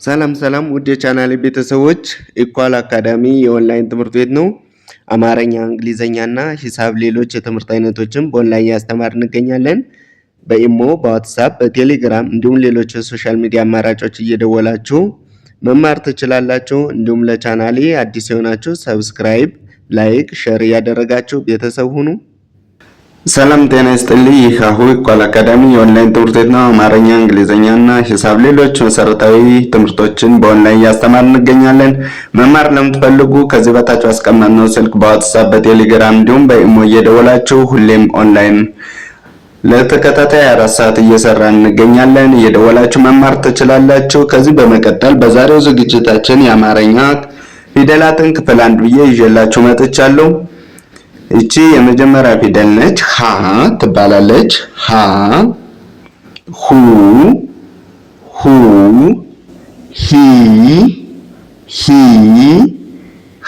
ሰላም ውድ የቻናሌ ቤተሰቦች ኢኳል አካዳሚ የኦንላይን ትምህርት ቤት ነው። አማርኛ፣ እንግሊዘኛና ሂሳብ ሌሎች የትምህርት አይነቶችን በኦንላይን ያስተማር እንገኛለን። በኢሞ፣ በዋትስአፕ፣ በቴሌግራም እንዲሁም ሌሎች የሶሻል ሚዲያ አማራጮች እየደወላችሁ መማር ትችላላችሁ። እንዲሁም ለቻናሌ አዲስ የሆናችሁ ሰብስክራይብ፣ ላይክ፣ ሼር እያደረጋችሁ ቤተሰብ ሁኑ። ሰላም ጤና ይስጥልኝ። ይህ ኢኳል አካዳሚ የኦንላይን ትምህርት ቤት ነው። አማርኛ፣ እንግሊዘኛና ሂሳብ ሌሎች መሰረታዊ ትምህርቶችን በኦንላይን እያስተማር እንገኛለን። መማር ለምትፈልጉ ከዚህ በታች አስቀመጥነው ስልክ በዋትስአፕ፣ በቴሌግራም እንዲሁም በኢሞ እየደወላችሁ ሁሌም ኦንላይን ለተከታታይ 4 ሰዓት እየሰራን እንገኛለን። እየደወላችሁ መማር ትችላላችሁ። ከዚህ በመቀጠል በዛሬው ዝግጅታችን የአማርኛ ፊደላትን ክፍል 1 ብዬ ይዤላችሁ መጥቻለሁ። እቺ የመጀመሪያ ፊደል ነች። ሀ ትባላለች። ሀ ሁ ሁ ሂ ሂ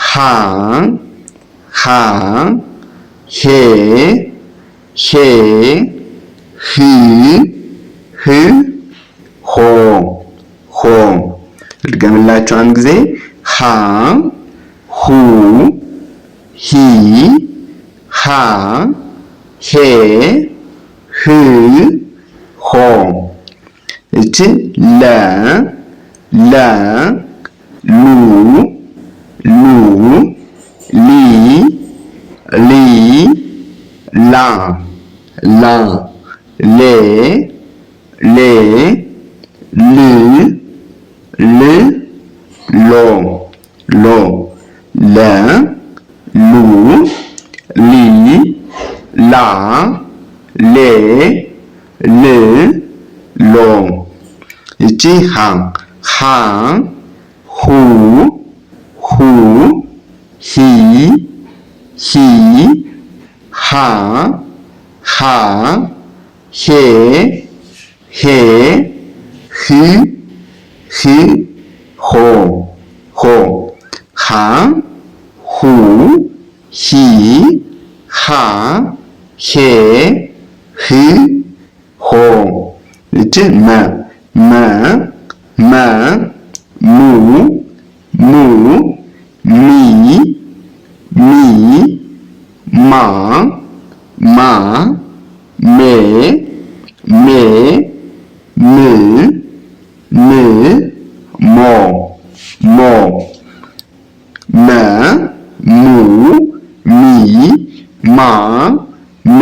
ሃ ሃ ሄ ሄ ህ ህ ሆ ሆ። ልድገምላችሁ አንድ ጊዜ ሀ ሁ ሂ ሃ ሄ ህ ሆ። እቺ ለ ሉ ሊ ላ ሌ ል ሎ ለ ሉ ሊ ላ ሌ ል ሎ። እቺ ሃ ሁ ሂ ሃ ሄ ህ ሆ ሃ ሁ ሂ ሃ ሄ ህ ሆ። እቺ መ ሙ ሚ ማ ሜ ም ሞ መ ሙ ሚ ማ ሜ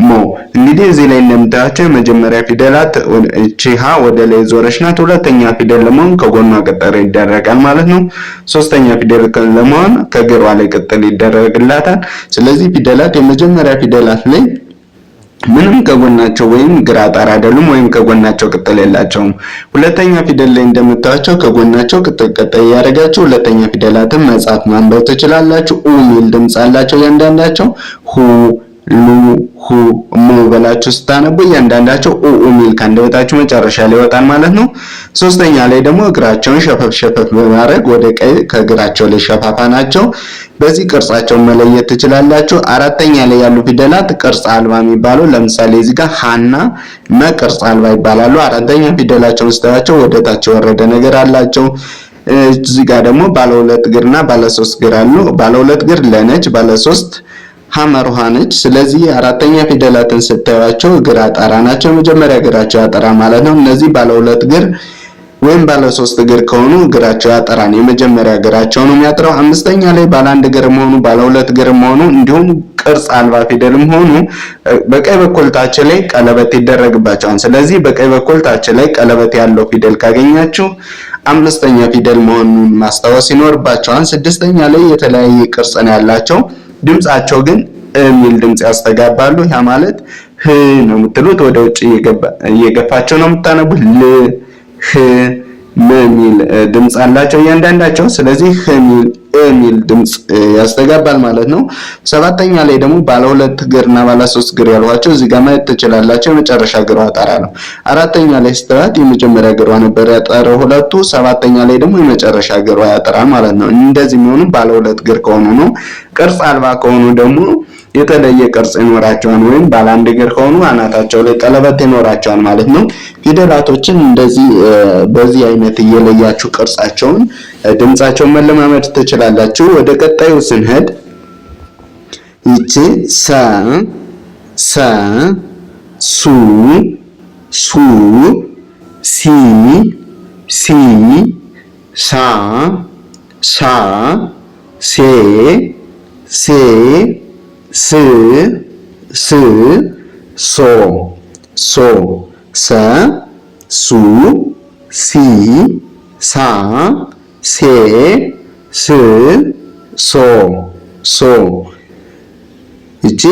ሞ። እንግዲህ እዚህ ላይ እንደምታያቸው የመጀመሪያ ፊደላት እቺ ሀ ወደ ላይ ዞረች ናት። ሁለተኛ ፊደል ለመሆን ከጎኗ ቅጥል ይደረጋል ማለት ነው። ሶስተኛ ፊደል ለመሆን ከግሯ ላይ ቅጥል ይደረግላታል። ስለዚህ ፊደላት የመጀመሪያ ፊደላት ላይ ምንም ከጎናቸው ወይም ግራ ጣራ አይደሉም ወይም ከጎናቸው ቅጥል የላቸውም። ሁለተኛ ፊደል ላይ እንደምታዩቸው ከጎናቸው ቅጥል ያደረጋቸው ሁለተኛ ፊደላትን መጻፍ ማንበብ ትችላላችሁ። ኡ ሚል ድምጽ አላቸው እያንዳንዳቸው። ሁ ሉ ሁ ሙ ብላችሁ ስታነቡ እያንዳንዳቸው ኡ ሚል ከአንደበታችሁ መጨረሻ ላይ ይወጣል ማለት ነው። ሶስተኛ ላይ ደግሞ እግራቸውን ሸፈፍ በማድረግ ወደ ቀኝ ከእግራቸው ላይ ሸፋፋ ናቸው። በዚህ ቅርጻቸውን መለየት ትችላላችሁ። አራተኛ ላይ ያሉ ፊደላት ቅርጽ አልባ የሚባሉ ለምሳሌ እዚህ ጋር ሃና መ ቅርጽ አልባ ይባላሉ። አራተኛ ፊደላቸውን ስታያቸው ወደ ታች የወረደ ነገር አላቸው። እዚህ ጋር ደግሞ ባለ 2 እግርና ባለ 3 እግር አሉ። ባለ 2 እግር ለነች፣ ባለ 3 ሐመር ውሃ ነች። ስለዚህ አራተኛ ፊደላትን ስታዩቸው እግር አጣራ ናቸው። መጀመሪያ እግራቸው ያጠራ ማለት ነው። እነዚህ ባለ 2 እግር ወይም ባለ 3 እግር ከሆኑ እግራቸው ያጠራን የመጀመሪያ እግራቸው ነው የሚያጥረው። አምስተኛ ላይ ባለ 1 እግር መሆኑ ባለ 2 እግር መሆኑ እንዲሁም ቅርጽ አልባ ፊደልም ሆኑ በቀኝ በኩል ታች ላይ ቀለበት ይደረግባቸዋል። ስለዚህ በቀኝ በኩል ታች ላይ ቀለበት ያለው ፊደል ካገኛችሁ አምስተኛ ፊደል መሆኑን ማስታወስ ይኖርባቸዋል። ስድስተኛ ላይ የተለያየ ቅርጽ ነው ያላቸው። ድምጻቸው ግን የሚል ድምጽ ያስተጋባሉ። ያ ማለት ህ ነው የምትሉት፣ ወደ ውጭ እየገፋቸው ነው የምታነቡት። ል ህ የሚል ድምጽ አላቸው እያንዳንዳቸው። ስለዚህ የሚል ድምጽ ያስተጋባል ማለት ነው። ሰባተኛ ላይ ደግሞ ባለ 2 እግርና ባለ 3 እግር ያሏቸው እዚህ ጋር ማየት ትችላላችሁ። የመጨረሻ እግሯ አጣራ ነው። አራተኛ ላይ ስትላት የመጀመሪያ እግሯ ነበር ያጠረው ሁለቱ። ሰባተኛ ላይ ደግሞ የመጨረሻ እግሯ ያጠራል ማለት ነው። እንደዚህ የሚሆኑ ባለ 2 እግር ከሆኑ ነው። ቅርጽ አልባ ከሆኑ ደግሞ የተለየ ቅርጽ ይኖራቸዋል ወይም ባለ አንድ እግር ከሆኑ አናታቸው ላይ ቀለበት ይኖራቸዋል ማለት ነው። ፊደላቶችን እንደዚህ በዚህ አይነት እየለያችሁ ቅርጻቸውን ድምጻቸውን መለማመድ ትችላላችሁ። ወደ ቀጣዩ ስንሄድ ይቺ ሰ ሰ ሱ ሱ ሲ ሲ ሳ ሻ ሴ ሴ ስ ስ ሶ ሶ ሰ ሱ ሲ ሳ ሴ ስ ሶ ሶ ይቺ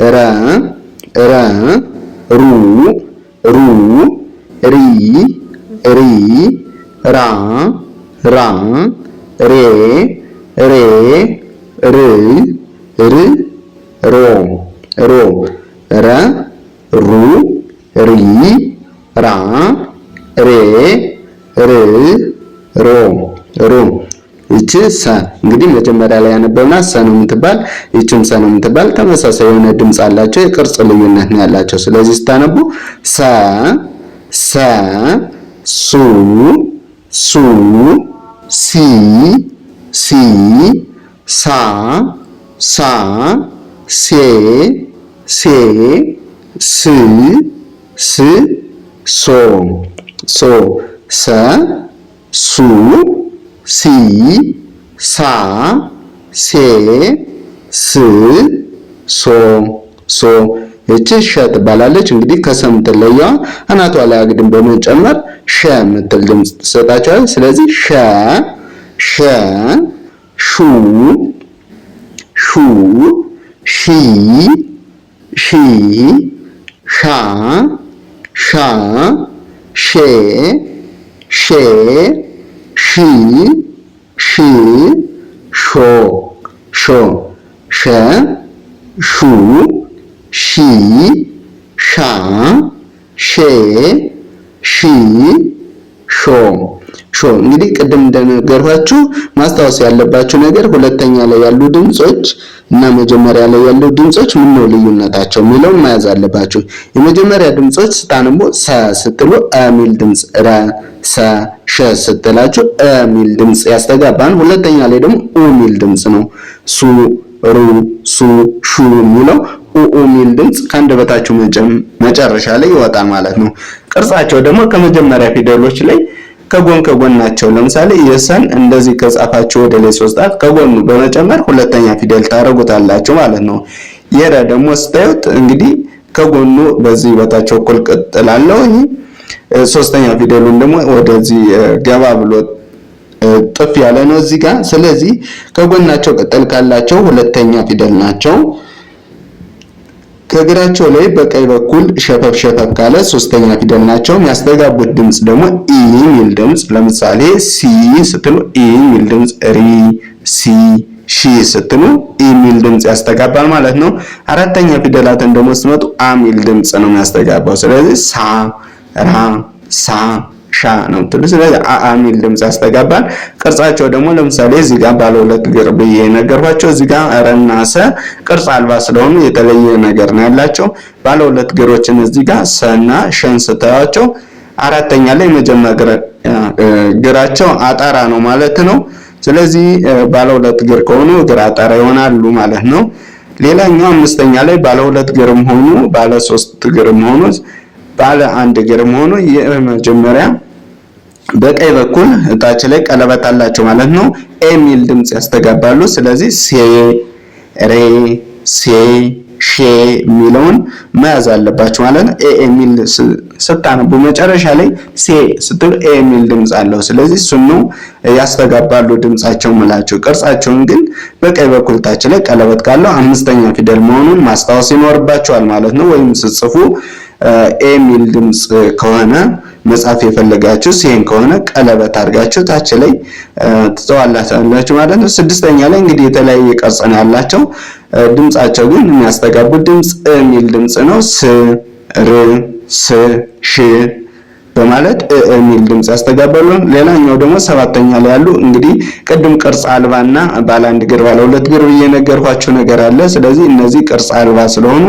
ረ ረ ሩ ሩ ሪ ሪ ራ ራ ሬ ሬ ር ር ሮ ሮ ረ ሩ ሪ ራ ሬ ር ሮ ሮ ይቺ ሰ እንግዲህ መጀመሪያ ላይ ያነበብና ሰ ነው የምትባል ይቺም ሰ ነው የምትባል ተመሳሳይ የሆነ ድምጽ አላቸው የቅርጽ ልዩነት ነው ያላቸው። ስለዚህ ስታነቡ ሰ ሰ ሱ ሱ ሲ ሲ ሳ ሳ ሴ ሴ ስ ስ ሶ ሶ ሰ ሱ ሲ ሳ ሴ ስ ሶ ሶ እቺ ሸ ትባላለች። እንግዲህ ከሰ የምትለየዋ አናቷ ላይ አግድም በመጨመር ሸ የምትል ድምጽ ትሰጣቸዋል። ስለዚህ ሸ ሸ ሹ ሹ ሺ ሺ ሻ ሻ ሼ ሼ ሺ ሺ ሾ ሾ ሸ ሹ ሺ ሻ ሼ ሺ ሾ ሾ እንግዲህ ቅድም እንደነገርኳችሁ ማስታወስ ያለባችሁ ነገር ሁለተኛ ላይ ያሉ ድምጾች እና መጀመሪያ ላይ ያሉ ድምጾች ምን ነው ልዩነታቸው የሚለውን መያዝ አለባችሁ። የመጀመሪያ ድምጾች ስታነቡ ሰ ስትሉ አ ሚል ድምጽ፣ ረ ሰ ሸ ስትላችሁ አ ሚል ድምጽ ያስተጋባን። ሁለተኛ ላይ ደግሞ ኡ ሚል ድምጽ ነው። ሱ ሩ ሱ ሹ የሚለው ኡ ሚል ድምጽ ከአንደበታችሁ መጨረሻ ላይ ይወጣል ማለት ነው። ቅርጻቸው ደግሞ ከመጀመሪያ ፊደሎች ላይ ከጎን ከጎናቸው ለምሳሌ የሰን እንደዚህ ከጻፋችሁ ወደ ላይ 3 ጣት ከጎኑ በመጨመር ሁለተኛ ፊደል ታረጉታላችሁ ማለት ነው። የረ ደግሞ ስታዩት እንግዲህ ከጎኑ በዚህ በታቸው እኩል ቀጥላለው። ይሄ ሶስተኛ ፊደሉን ደግሞ ወደዚህ ገባ ብሎ ጥፍ ያለ ነው እዚህ ጋር። ስለዚህ ከጎናቸው ቀጠል ካላቸው ሁለተኛ ፊደል ናቸው። ከግራቸው ላይ በቀኝ በኩል ሸፈፍ ሸፈፍ ካለ ሶስተኛ ፊደል ናቸው። የሚያስተጋቡት ድምጽ ደግሞ ኢ ሚል ድምጽ፣ ለምሳሌ ሲ ስትሉ ኢ ሚል ድምጽ፣ ሪ ሲ ሺ ስትሉ ኢ ሚል ድምጽ ያስተጋባል ማለት ነው። አራተኛ ፊደላትን ደግሞ ስትመጡ አ ሚል ድምጽ ነው የሚያስተጋባው። ስለዚህ ሳ ራ ሳ ሻ ነው ትሉ። ስለዚህ አ ሚል ድምጽ ያስተጋባል። ቅርጻቸው ደግሞ ለምሳሌ እዚህ ጋር ባለ ሁለት እግር ብዬ ነገርኳቸው። እዚህ ጋር ረና ሰ ቅርጽ አልባ ስለሆኑ የተለየ ነገር ነው ያላቸው። ባለ ሁለት እግሮችን እዚህ ጋር ሰና ሸን ስታያቸው አራተኛ ላይ መጀመሪያ እግራቸው አጣራ ነው ማለት ነው። ስለዚህ ባለ ሁለት እግር ከሆኑ እግር አጣራ ይሆናሉ ማለት ነው። ሌላኛው አምስተኛ ላይ ባለ ሁለት እግርም ሆኑ ባለ ሶስት እግርም ሆኑ ባለ አንድ እግርም ሆኑ የመጀመሪያ በቀኝ በኩል እታች ላይ ቀለበት አላቸው ማለት ነው። ኤ ሚል ድምጽ ያስተጋባሉ። ስለዚህ ሴ ሬ ሴ ሼ የሚለውን መያዝ አለባችሁ ማለት ነው። ኤ ሚል ስታነቡ መጨረሻ ላይ ሴ ስትሉ ኤ ሚል ድምጽ አለው። ስለዚህ እሱን ነው ያስተጋባሉ ድምጻቸው ምላቸው። ቅርጻቸውን ግን በቀኝ በኩል ታች ላይ ቀለበት ካለው አምስተኛ ፊደል መሆኑን ማስታወስ ይኖርባችኋል ማለት ነው። ወይም ስትጽፉ ኤ ሚል ድምጽ ከሆነ መጻፍ የፈለጋችሁ ሴን ከሆነ ቀለበት አድርጋችሁ ታች ላይ ትተዋላችሁ ማለት ነው። ስድስተኛ ላይ እንግዲህ የተለያየ ቅርጽ ነው ያላቸው። ድምጻቸው ግን የሚያስተጋቡት ድምጽ ሚል ድምጽ ነው። ስ ር ስ ሽ በማለት የሚል ድምጽ ያስተጋባሉ። ሌላኛው ደግሞ ሰባተኛ ላይ ያሉ እንግዲህ ቅድም ቅርጽ አልባና ባለ አንድ እግር ባለ ሁለት እግር የነገርኳችሁ ነገር አለ። ስለዚህ እነዚህ ቅርጽ አልባ ስለሆኑ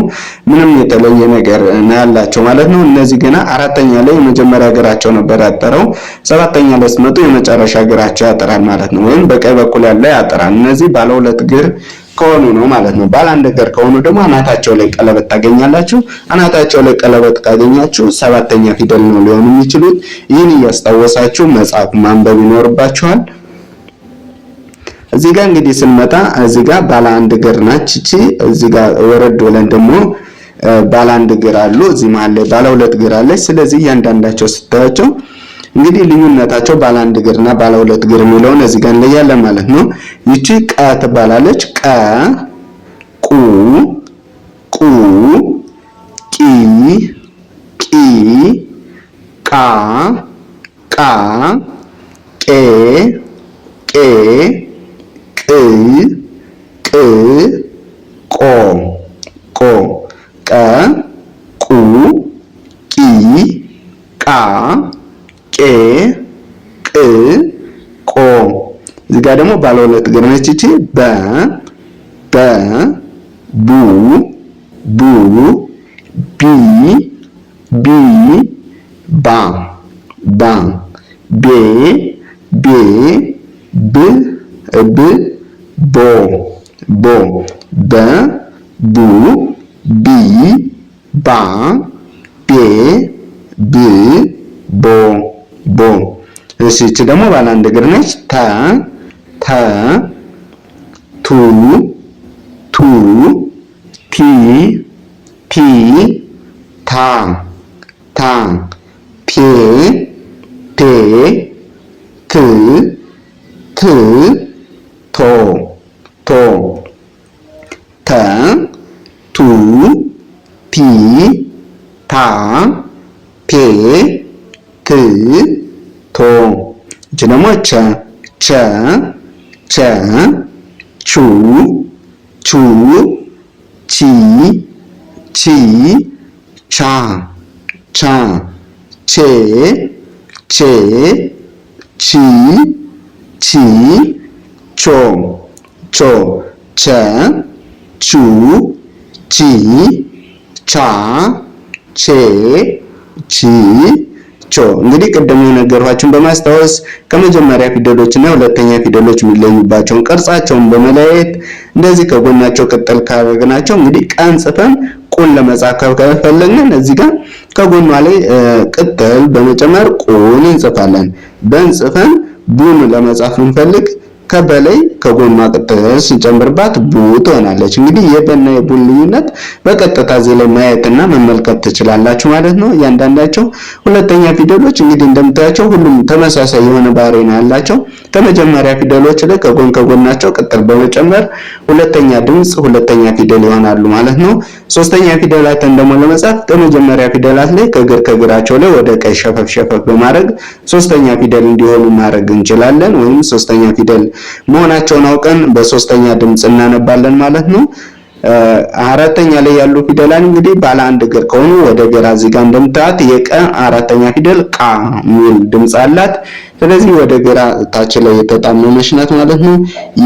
ምንም የተለየ ነገር ነው ያላቸው ማለት ነው። እነዚህ ገና አራተኛ ላይ የመጀመሪያ እግራቸው ነበር ያጠረው፣ ሰባተኛ ላይ ሲመጡ የመጨረሻ እግራቸው ያጠራል ማለት ነው። ወይም በቀኝ በኩል ያለ ያጠራል። እነዚህ ባለ ሁለት እግር ከሆኑ ነው ማለት ነው። ባለ አንድ እግር ከሆኑ ደግሞ አናታቸው ላይ ቀለበት ታገኛላችሁ። አናታቸው ላይ ቀለበት ካገኛችሁ ሰባተኛ ፊደል ነው ሊሆኑ የሚችሉት። ይህን እያስታወሳችሁ መጽሐፍ ማንበብ ይኖርባችኋል። እዚህ ጋር እንግዲህ ስንመጣ እዚህ ጋር ባለ አንድ እግር ናች እቺ። እዚህ ጋር ወረድ ብለን ደግሞ ባለ አንድ እግር አሉ። እዚህ መሃል ላይ ባለ ሁለት እግር አለች። ስለዚህ እያንዳንዳቸው ስታያቸው እንግዲህ ልዩነታቸው ባለ አንድ እግርና ባለ ሁለት እግር የሚለውን እዚህ ጋር እንለያለን ማለት ነው። ይቺ ቀ ትባላለች። ቀ፣ ቁ፣ ቂ፣ ቃ፣ ቄ፣ ቆ፣ ቀ፣ ቁ፣ ቂ፣ ቃ፣ ቄ፣ ቆ። እዚህ ጋር ደግሞ ባለ ሁለት እግር ነች እቺ። በ፣ ቡ፣ ቢ፣ ባ፣ ቤ፣ ብ፣ ቦ፣ በ፣ ቡ፣ ቢ፣ ባ፣ ቤ፣ ቦ። እሺ እቺ ደግሞ ባለ አንድ እግር ነች። ተ፣ ቱ፣ ቲ፣ ታ፣ ቴ፣ ት፣ ቶ፣ ተ፣ ቱ፣ ቲ፣ ታ፣ ቴ፣ ት፣ ቶ። እቺ ደግሞ ቸ፣ ቹ፣ ቺ፣ ቻ፣ ቼ፣ ቺ፣ ቾ፣ ቸ፣ ቹ፣ ቺ፣ ቻ፣ ቼ፣ ቺ፣ ቾ። እንግዲህ ቅድም የነገርኳችሁን በማስታወስ ከመጀመሪያ ፊደሎች እና ሁለተኛ ፊደሎች የሚለዩባቸውን ቅርጻቸውን በመለየት እንደዚህ ከጎናቸው ቅጥል ካደረግናቸው እንግዲህ ቀን ጽፈን ቁን ለመጻፍ ከፈለግን እዚህ ጋር ከጎኗ ላይ ቅጥል በመጨመር ቁን እንጽፋለን። በእንጽፈን ቡን ለመጻፍ እንፈልግ ከበላይ ከጎኗ ቅጥል ስንጨምርባት ቡ ትሆናለች። እንግዲህ የበና የቡን ልዩነት በቀጥታ እዚህ ላይ ማየትና መመልከት ትችላላችሁ ማለት ነው። እያንዳንዳቸው ሁለተኛ ፊደሎች እንግዲህ እንደምታያቸው ሁሉም ተመሳሳይ የሆነ ባህሪ ነው ያላቸው። ከመጀመሪያ ፊደሎች ላይ ከጎናቸው ቅጥል በመጨመር ሁለተኛ ድምጽ ሁለተኛ ፊደል ይሆናሉ ማለት ነው። ሶስተኛ ፊደላትን ደግሞ ለመጻፍ ከመጀመሪያ ፊደላት ላይ ከግራቸው ላይ ወደ ቀኝ ሸፈፍ በማድረግ ሶስተኛ ፊደል እንዲሆኑ ማድረግ እንችላለን። ወይም ሶስተኛ ፊደል መሆናቸውን አውቀን በሶስተኛ ድምጽ እናነባለን ማለት ነው። አራተኛ ላይ ያሉ ፊደላት እንግዲህ ባለ አንድ እግር ከሆኑ ወደ ግራ እዚህ ጋር እንደምታዩት የቀ አራተኛ ፊደል ቃ ሚል ድምጽ አላት። ስለዚህ ወደ ግራ ታች ላይ የተጣመመች ናት ማለት ነው።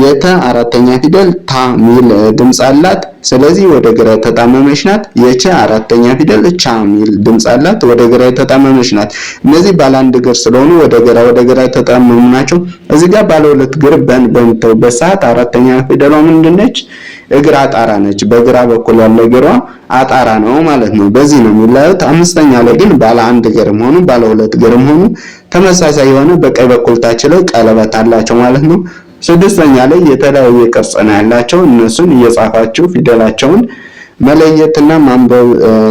የተ አራተኛ ፊደል ታ ሚል ድምጽ አላት። ስለዚህ ወደ ግራ የተጣመመች ናት። የቸ አራተኛ ፊደል ቻ ሚል ድምጽ አላት። ወደ ግራ የተጣመመች ናት። እነዚህ ባለ አንድ እግር ስለሆኑ ወደ ግራ የተጣመሙ ናቸው። እዚህ ጋር ባለ ሁለት እግር በምታዩበት ሰዓት አራተኛ ፊደሏ ምንድነች? እግር አጣራ ነች። በግራ በኩል ያለ እግሯ አጣራ ነው ማለት ነው። በዚህ ነው የሚለዩት። አምስተኛ ላይ ግን ባለ አንድ እግርም ሆኑ ባለ ሁለት እግርም ሆኑ ተመሳሳይ የሆነ በቀኝ በኩል ታች ላይ ቀለበት አላቸው ማለት ነው። ስድስተኛ ላይ የተለያየ ቅርጽ ነው ያላቸው። እነሱን እየጻፋችሁ ፊደላቸውን መለየትና ማንበብ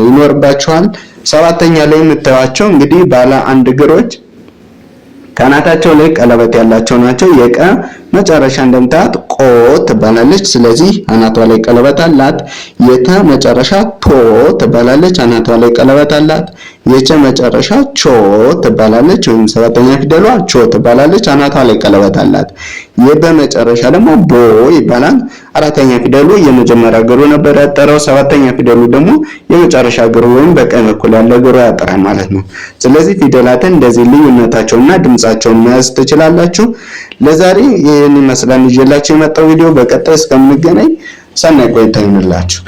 ይኖርባችኋል። ሰባተኛ ላይ የምታዩቸው እንግዲህ ባለ አንድ እግሮች ካናታቸው ላይ ቀለበት ያላቸው ናቸው። የቀ መጨረሻ እንደምታዩት ቆ ትባላለች። ስለዚህ አናቷ ላይ ቀለበት አላት። የተ መጨረሻ ቶ ትባላለች። አናቷ ላይ ቀለበት አላት። የቸ መጨረሻ ቾ ትባላለች። ወይም ሰባተኛ ፊደሏ ቾ ትባላለች። አናቷ ላይ ቀለበት አላት። በመጨረሻ ደግሞ ቦ ይባላል። አራተኛ ፊደሉ የመጀመሪያ እግሩ ነበር ያጠረው። ሰባተኛ ፊደሉ ደግሞ የመጨረሻ እግሩ ወይም በቀኝ በኩል ያለ እግሩ ያጠራል ማለት ነው። ስለዚህ ፊደላትን እንደዚህ ልዩነታቸውና ድምጻቸውን መያዝ ትችላላችሁ። ለዛሬ ይህን ይመስላል ይዤላችሁ የመጣው ቪዲዮ። በቀጣይ እስከምንገናኝ ሰናይ ቆይታ ይሁንላችሁ።